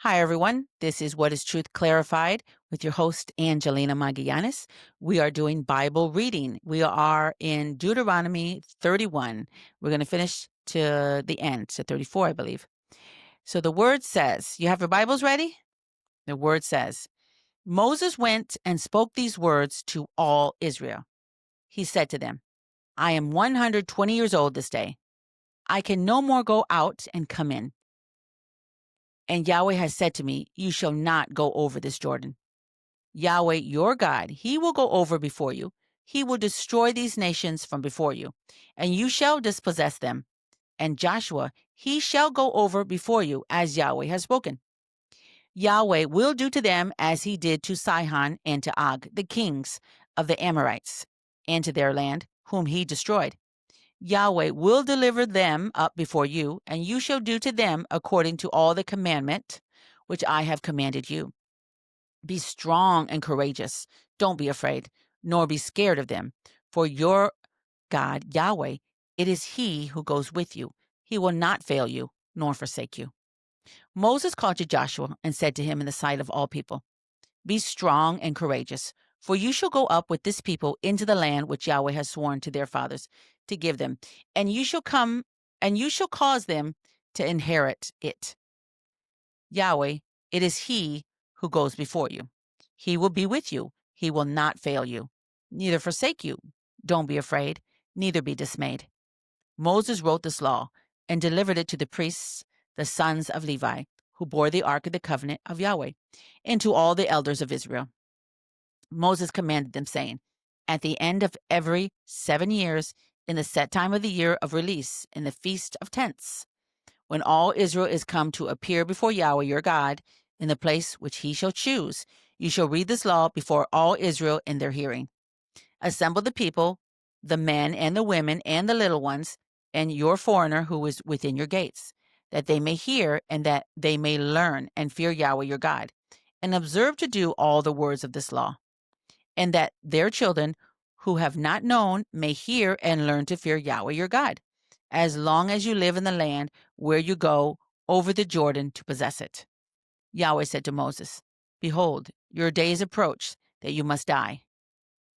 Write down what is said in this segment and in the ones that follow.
Hi, everyone. This is What is Truth Clarified with your host, Angelina Magallanes. We are doing Bible reading. We are in Deuteronomy 31. We're going to finish to the end, to 34, I believe. So the word says, you have your Bibles ready? The word says, Moses went and spoke these words to all Israel. He said to them, I am 120 years old this day. I can no more go out and come in. And Yahweh has said to me, You shall not go over this Jordan. Yahweh, your God, he will go over before you. He will destroy these nations from before you, and you shall dispossess them. And Joshua, he shall go over before you, as Yahweh has spoken. Yahweh will do to them as he did to Sihon and to Og, the kings of the Amorites, and to their land, whom he destroyed. Yahweh will deliver them up before you, and you shall do to them according to all the commandment which I have commanded you. Be strong and courageous. Don't be afraid, nor be scared of them. For your God, Yahweh, it is he who goes with you. He will not fail you, nor forsake you. Moses called to Joshua and said to him in the sight of all people, Be strong and courageous, for you shall go up with this people into the land which Yahweh has sworn to their fathers to give them, and you shall cause them to inherit it. Yahweh, it is he who goes before you. He will be with you. He will not fail you, neither forsake you. Don't be afraid, neither be dismayed. Moses wrote this law and delivered it to the priests, the sons of Levi, who bore the ark of the covenant of Yahweh, and to all the elders of Israel. Moses commanded them, saying, At the end of every 7 years, in the set time of the year of release, in the feast of tents, when all Israel is come to appear before Yahweh your God, in the place which he shall choose, you shall read this law before all Israel in their hearing. Assemble the people, the men and the women and the little ones, and your foreigner who is within your gates, that they may hear and that they may learn and fear Yahweh your God, and observe to do all the words of this law, and that their children who have not known may hear and learn to fear Yahweh your God, as long as you live in the land where you go over the Jordan to possess it. Yahweh said to Moses, Behold, your days approach that you must die.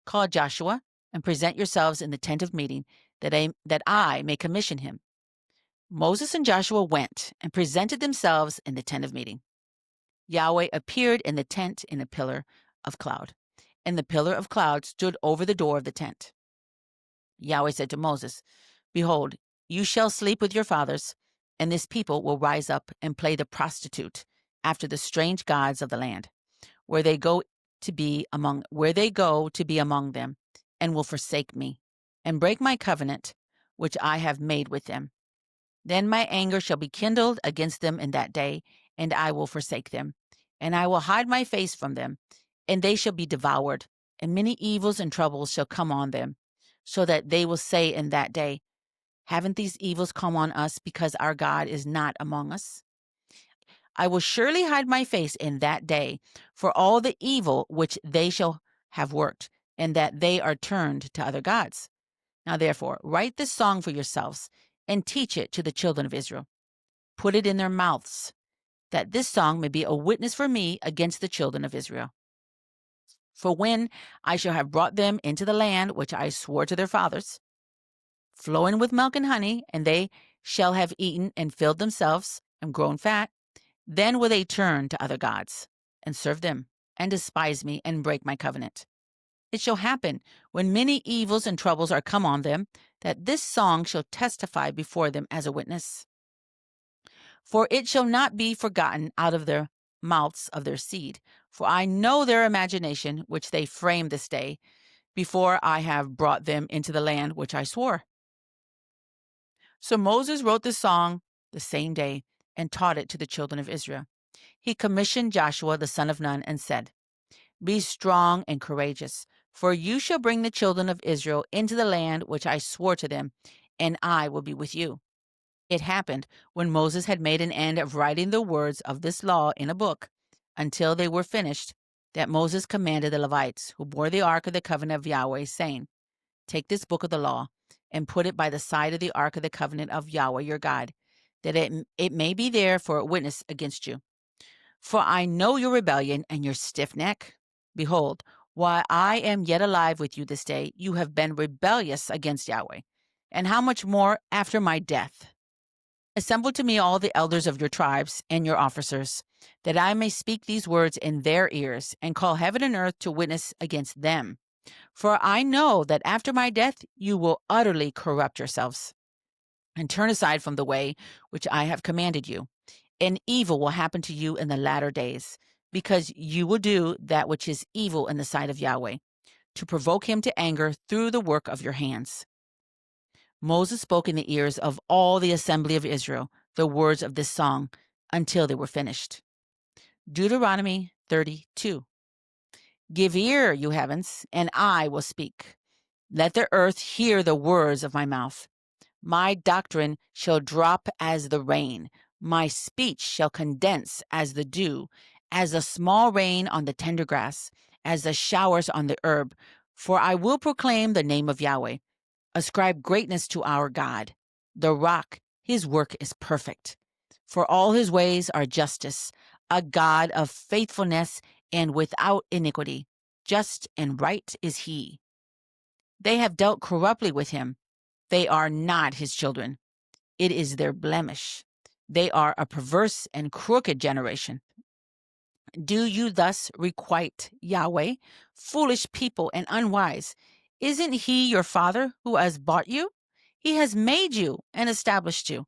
Call Joshua and present yourselves in the tent of meeting, that I may commission him. Moses and Joshua went and presented themselves in the tent of meeting. Yahweh appeared in the tent in a pillar of cloud, and the pillar of cloud stood over the door of the tent. Yahweh said to Moses, Behold, you shall sleep with your fathers, and this people will rise up and play the prostitute after the strange gods of the land, where they go to be among them, and will forsake me, and break my covenant which I have made with them. Then my anger shall be kindled against them in that day, and I will forsake them, and I will hide my face from them, and they shall be devoured, and many evils and troubles shall come on them, so that they will say in that day, Haven't these evils come on us because our God is not among us? I will surely hide my face in that day for all the evil which they shall have worked, and that they are turned to other gods. Now therefore, write this song for yourselves, and teach it to the children of Israel. Put it in their mouths, that this song may be a witness for me against the children of Israel. For when I shall have brought them into the land which I swore to their fathers, flowing with milk and honey, and they shall have eaten and filled themselves and grown fat, then will they turn to other gods and serve them, and despise me and break my covenant. It shall happen, when many evils and troubles are come on them, that this song shall testify before them as a witness. For it shall not be forgotten out of the mouths of their seed. For I know their imagination, which they frame this day, before I have brought them into the land which I swore. So Moses wrote the song the same day and taught it to the children of Israel. He commissioned Joshua the son of Nun and said, Be strong and courageous, for you shall bring the children of Israel into the land which I swore to them, and I will be with you. It happened, when Moses had made an end of writing the words of this law in a book, until they were finished, that Moses commanded the Levites, who bore the ark of the covenant of Yahweh, saying, Take this book of the law, and put it by the side of the ark of the covenant of Yahweh your God, that it may be there for a witness against you. For I know your rebellion and your stiff neck. Behold, while I am yet alive with you this day, you have been rebellious against Yahweh. And how much more after my death? Assemble to me all the elders of your tribes and your officers, that I may speak these words in their ears, and call heaven and earth to witness against them. For I know that after my death you will utterly corrupt yourselves, and turn aside from the way which I have commanded you. And evil will happen to you in the latter days, because you will do that which is evil in the sight of Yahweh, to provoke him to anger through the work of your hands. Moses spoke in the ears of all the assembly of Israel the words of this song until they were finished. Deuteronomy 32. Give ear, you heavens, and I will speak. Let the earth hear the words of my mouth. My doctrine shall drop as the rain. My speech shall condense as the dew, as the small rain on the tender grass, as the showers on the herb. For I will proclaim the name of Yahweh. Ascribe greatness to our God. The rock, his work is perfect. For all his ways are justice, a God of faithfulness and without iniquity. Just and right is he. They have dealt corruptly with him. They are not his children. It is their blemish. They are a perverse and crooked generation. Do you thus requite Yahweh, foolish people and unwise? Isn't he your father who has bought you? He has made you and established you.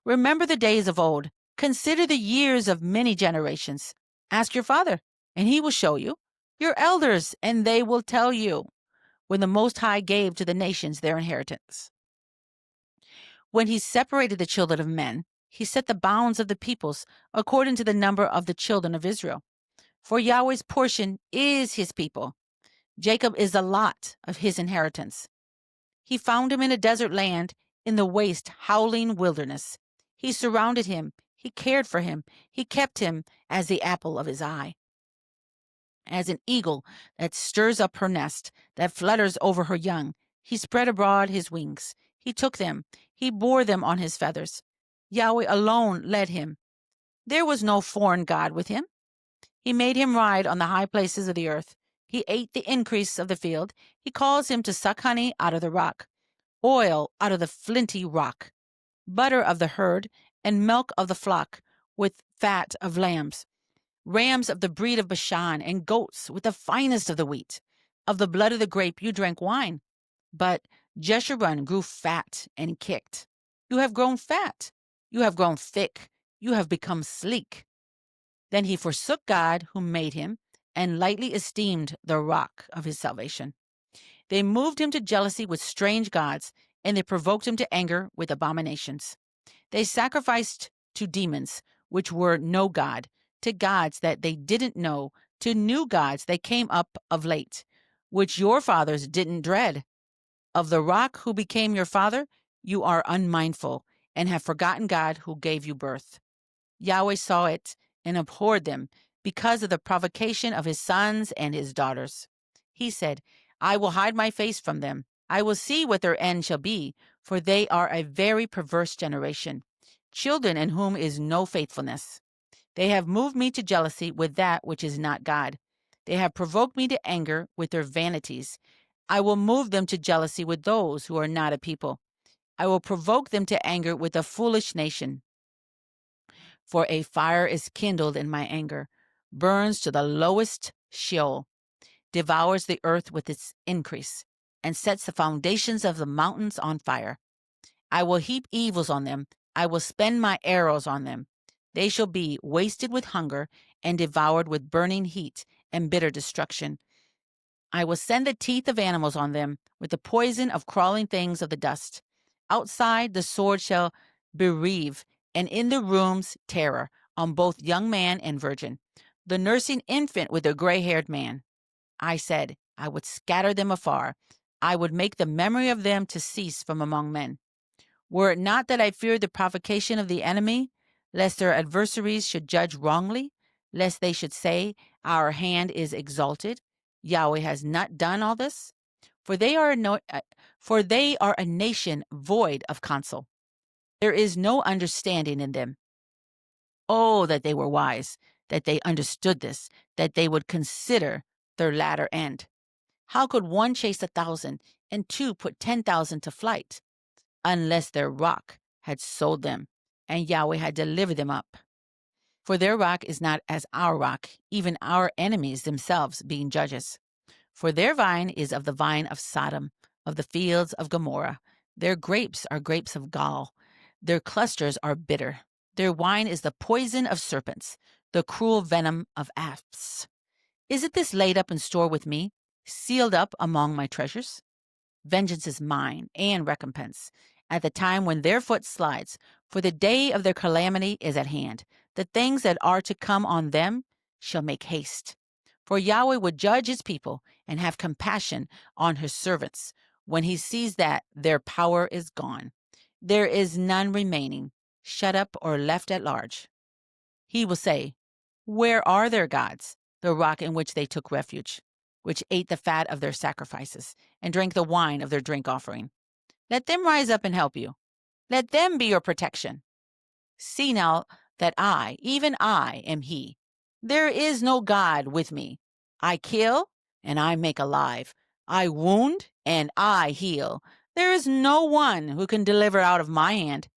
Remember the days of old. Consider the years of many generations. Ask your father, and he will show you. Your elders, and they will tell you, when the Most High gave to the nations their inheritance. When he separated the children of men, he set the bounds of the peoples according to the number of the children of Israel. For Yahweh's portion is his people. Jacob is the lot of his inheritance. He found him in a desert land, in the waste, howling wilderness. He surrounded him. He cared for him. He kept him as the apple of his eye. As an eagle that stirs up her nest, that flutters over her young, he spread abroad his wings. He took them. He bore them on his feathers. Yahweh alone led him. There was no foreign god with him. He made him ride on the high places of the earth. He ate the increase of the field. He caused him to suck honey out of the rock, oil out of the flinty rock, butter of the herd, and milk of the flock, with fat of lambs, rams of the breed of Bashan, and goats with the finest of the wheat. Of the blood of the grape you drank wine. But Jeshurun grew fat and kicked. You have grown fat. You have grown thick. You have become sleek. Then he forsook God who made him, and lightly esteemed the rock of his salvation. They moved him to jealousy with strange gods, and they provoked him to anger with abominations. They sacrificed to demons, which were no God, to gods that they didn't know, to new gods that came up of late, which your fathers didn't dread. Of the rock who became your father, you are unmindful, and have forgotten God who gave you birth. Yahweh saw it and abhorred them because of the provocation of his sons and his daughters. He said, I will hide my face from them. I will see what their end shall be, for they are a very perverse generation, children in whom is no faithfulness. They have moved me to jealousy with that which is not God. They have provoked me to anger with their vanities. I will move them to jealousy with those who are not a people. I will provoke them to anger with a foolish nation. For a fire is kindled in my anger, burns to the lowest Sheol, devours the earth with its increase, and sets the foundations of the mountains on fire. I will heap evils on them. I will spend my arrows on them. They shall be wasted with hunger and devoured with burning heat and bitter destruction. I will send the teeth of animals on them with the poison of crawling things of the dust. Outside the sword shall bereave, and in the rooms terror, on both young man and virgin, the nursing infant with the gray-haired man. I said, I would scatter them afar. I would make the memory of them to cease from among men. Were it not that I feared the provocation of the enemy, lest their adversaries should judge wrongly, lest they should say, our hand is exalted, Yahweh has not done all this? For they are a nation void of counsel. There is no understanding in them. Oh, that they were wise. that they understood this, that they would consider their latter end. How could one chase 1,000 and two put 10,000 to flight, unless their rock had sold them and Yahweh had delivered them up? For their rock is not as our rock, even our enemies themselves being judges. For their vine is of the vine of Sodom, of the fields of Gomorrah. Their grapes are grapes of gall. Their clusters are bitter. Their wine is the poison of serpents, the cruel venom of asps. Is it this laid up in store with me, sealed up among my treasures? Vengeance is mine, and recompense, at the time when their foot slides, for the day of their calamity is at hand. The things that are to come on them shall make haste. For Yahweh would judge his people and have compassion on his servants when he sees that their power is gone. There is none remaining, shut up or left at large. He will say, where are their gods, the rock in which they took refuge, which ate the fat of their sacrifices and drank the wine of their drink offering? Let them rise up and help you. Let them be your protection. See now that I, even I, am he. There is no God with me. I kill, and I make alive. I wound, and I heal. There is no one who can deliver out of my hand.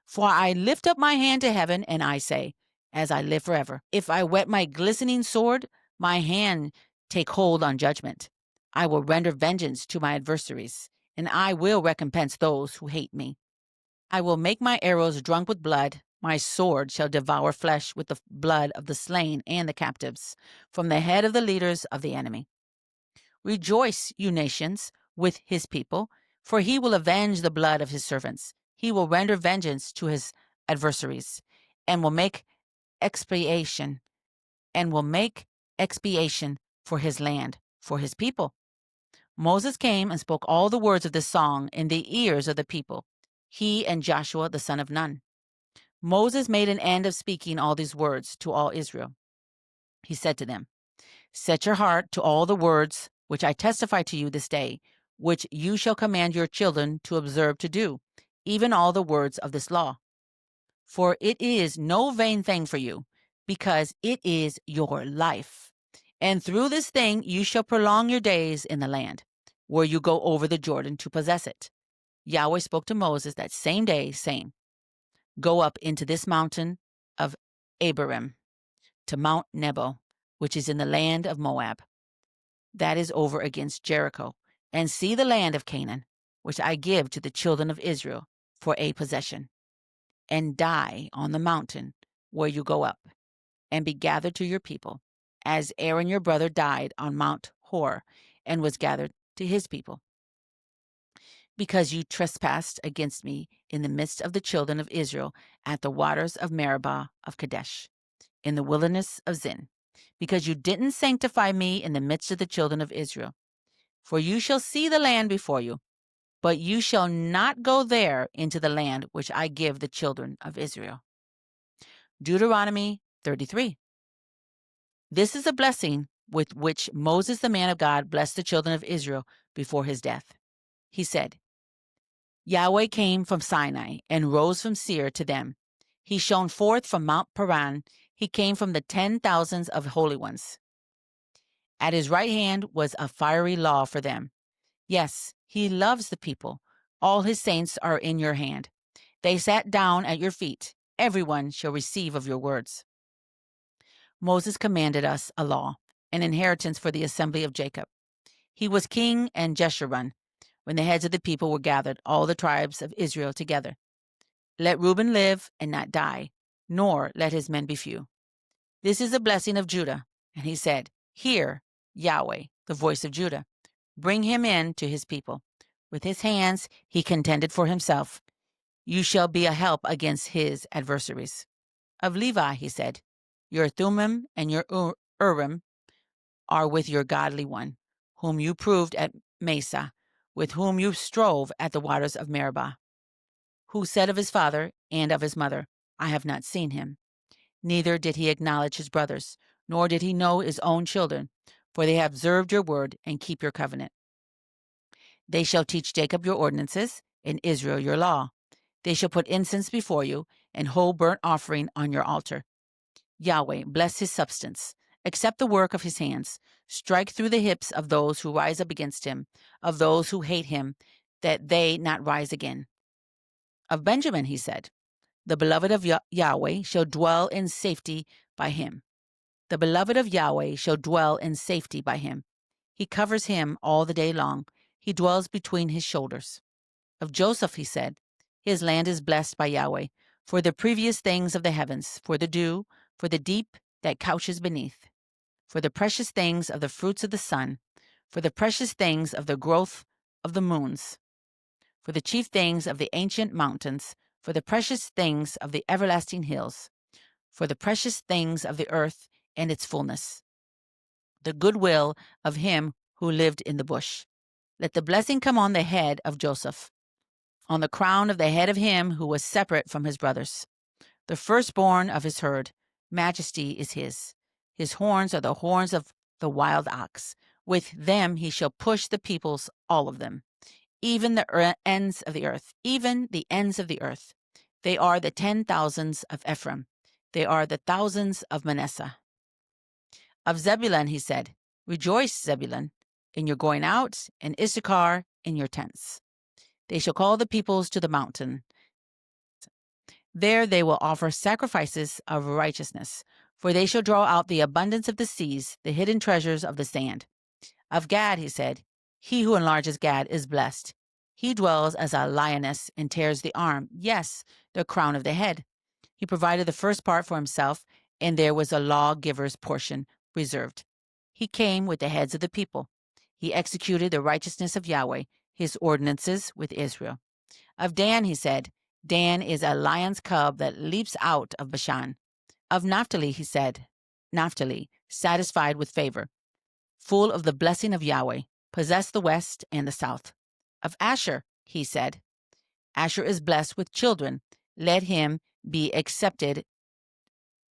For I lift up my hand to heaven, and I say, as I live forever, if I whet my glistening sword, my hand take hold on judgment. I will render vengeance to my adversaries, and I will recompense those who hate me. I will make my arrows drunk with blood. My sword shall devour flesh with the blood of the slain and the captives, from the head of the leaders of the enemy. Rejoice, you nations, with his people, for he will avenge the blood of his servants. He will render vengeance to his adversaries, and will make expiation, for his land, for his people. Moses came and spoke all the words of this song in the ears of the people, he and Joshua the son of Nun. Moses made an end of speaking all these words to all Israel. He said to them, set your heart to all the words which I testify to you this day, which you shall command your children to observe to do, even all the words of this law. For it is no vain thing for you, because it is your life. And through this thing you shall prolong your days in the land, where you go over the Jordan to possess it. Yahweh spoke to Moses that same day, saying, go up into this mountain of Abarim, to Mount Nebo, which is in the land of Moab, that is over against Jericho, and see the land of Canaan, which I give to the children of Israel for a possession, and die on the mountain where you go up, and be gathered to your people, as Aaron your brother died on Mount Hor, and was gathered to his people. Because you trespassed against me in the midst of the children of Israel at the waters of Meribah of Kadesh, in the wilderness of Zin, because you didn't sanctify me in the midst of the children of Israel. For you shall see the land before you, but you shall not go there into the land which I give the children of Israel. Deuteronomy 33. This is a blessing with which Moses the man of God blessed the children of Israel before his death. He said, Yahweh came from Sinai and rose from Seir to them. He shone forth from Mount Paran. He came from the 10,000s of holy ones. At his right hand was a fiery law for them. Yes, he loves the people. All his saints are in your hand. They sat down at your feet. Everyone shall receive of your words. Moses commanded us a law, an inheritance for the assembly of Jacob. He was king in Jeshurun, when the heads of the people were gathered, all the tribes of Israel together. Let Reuben live and not die, nor let his men be few. This is the blessing of Judah. And he said, hear, Yahweh, the voice of Judah. Bring him in to his people. With his hands he contended for himself. You shall be a help against his adversaries. Of Levi, he said, your Thummim and your Urim are with your godly one, whom you proved at Mesa, with whom you strove at the waters of Meribah, who said of his father and of his mother, I have not seen him. Neither did he acknowledge his brothers, nor did he know his own children, for they have observed your word and keep your covenant. They shall teach Jacob your ordinances, and Israel your law. They shall put incense before you, and whole burnt offering on your altar. Yahweh, bless his substance. Accept the work of his hands. Strike through the hips of those who rise up against him, of those who hate him, that they not rise again. Of Benjamin, he said, the beloved of Yahweh shall dwell in safety by him. The beloved of Yahweh shall dwell in safety by him. He covers him all the day long. He dwells between his shoulders. Of Joseph, he said, his land is blessed by Yahweh, for the previous things of the heavens, for the dew, for the deep that couches beneath, for the precious things of the fruits of the sun, for the precious things of the growth of the moons, for the chief things of the ancient mountains, for the precious things of the everlasting hills, for the precious things of the earth and its fullness, the goodwill of him who lived in the bush. Let the blessing come on the head of Joseph, on the crown of the head of him who was separate from his brothers. The firstborn of his herd, majesty is his. His horns are the horns of the wild ox. With them he shall push the peoples, all of them, even the ends of the earth, even the ends of the earth. They are the 10,000s of Ephraim. They are the thousands of Manasseh. Of Zebulun he said, rejoice, Zebulun, in your going out, and Issachar in your tents. They shall call the peoples to the mountain. There they will offer sacrifices of righteousness, for they shall draw out the abundance of the seas, the hidden treasures of the sand. Of Gad he said, he who enlarges Gad is blessed. He dwells as a lioness and tears the arm, yes, the crown of the head. He provided the first part for himself, and there was a lawgiver's portion reserved. He came with the heads of the people. He executed the righteousness of Yahweh, his ordinances with Israel. Of Dan he said, Dan is a lion's cub that leaps out of Bashan. Of Naphtali he said, Naphtali, satisfied with favor, full of the blessing of Yahweh, possess the west and the south. Of Asher he said, Asher is blessed with children. Let him be accepted.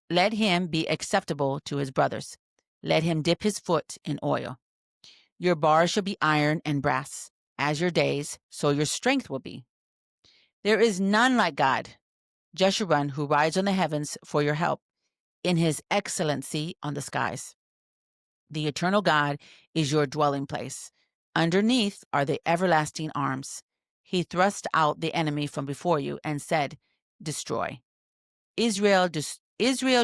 Let him be acceptable to his brothers. Let him dip his foot in oil. Your bars shall be iron and brass. As your days, so your strength will be. There is none like God, Jeshurun, who rides on the heavens for your help, in his excellency on the skies. The eternal God is your dwelling place. Underneath are the everlasting arms. He thrust out the enemy from before you and said, destroy. Israel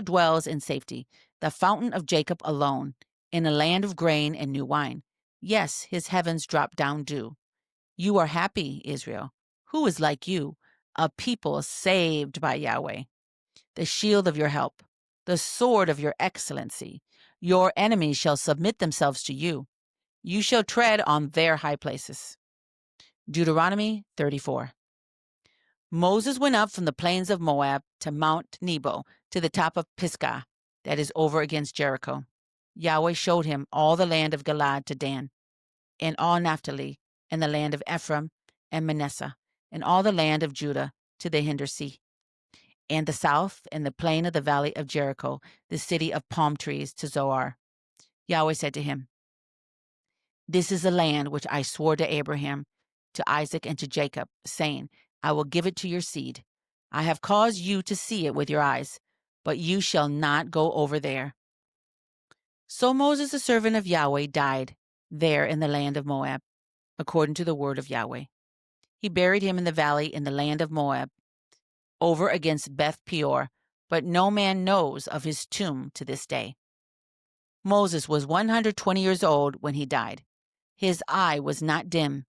dwells in safety, the fountain of Jacob alone, in a land of grain and new wine. Yes, his heavens drop down dew. You are happy, Israel. Who is like you, a people saved by Yahweh? The shield of your help, the sword of your excellency. Your enemies shall submit themselves to you. You shall tread on their high places. Deuteronomy 34. Moses went up from the plains of Moab to Mount Nebo, to the top of Pisgah, that is over against Jericho. Yahweh showed him all the land of Galaad to Dan, and all Naphtali, and the land of Ephraim and Manasseh, and all the land of Judah to the hinder sea, and the south, and the plain of the valley of Jericho, the city of palm trees, to Zoar. Yahweh said to him, this is the land which I swore to Abraham, to Isaac, and to Jacob, saying, I will give it to your seed. I have caused you to see it with your eyes, but you shall not go over there. So Moses, the servant of Yahweh, died there in the land of Moab, according to the word of Yahweh. He buried him in the valley in the land of Moab, over against Beth Peor, but no man knows of his tomb to this day. Moses was 120 years old when he died. His eye was not dim,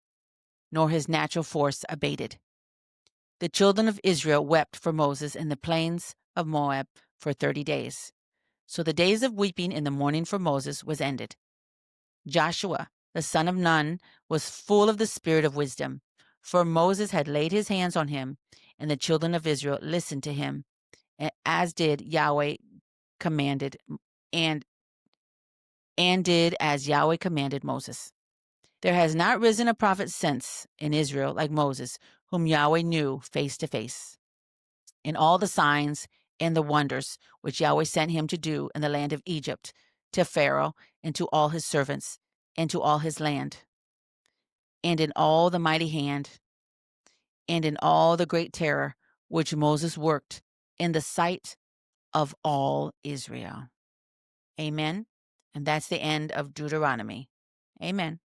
nor his natural force abated. The children of Israel wept for Moses in the plains of Moab for 30 days. So the days of weeping in the morning for Moses was ended. Joshua, the son of Nun, was full of the spirit of wisdom, for Moses had laid his hands on him, and the children of Israel listened to him, as did Yahweh commanded, and did as Yahweh commanded Moses. There has not risen a prophet since in Israel like Moses, whom Yahweh knew face to face. In all the signs and the wonders which Yahweh sent him to do in the land of Egypt, to Pharaoh and to all his servants and to all his land, and in all the mighty hand, and in all the great terror which Moses worked in the sight of all Israel. Amen. And that's the end of Deuteronomy. Amen.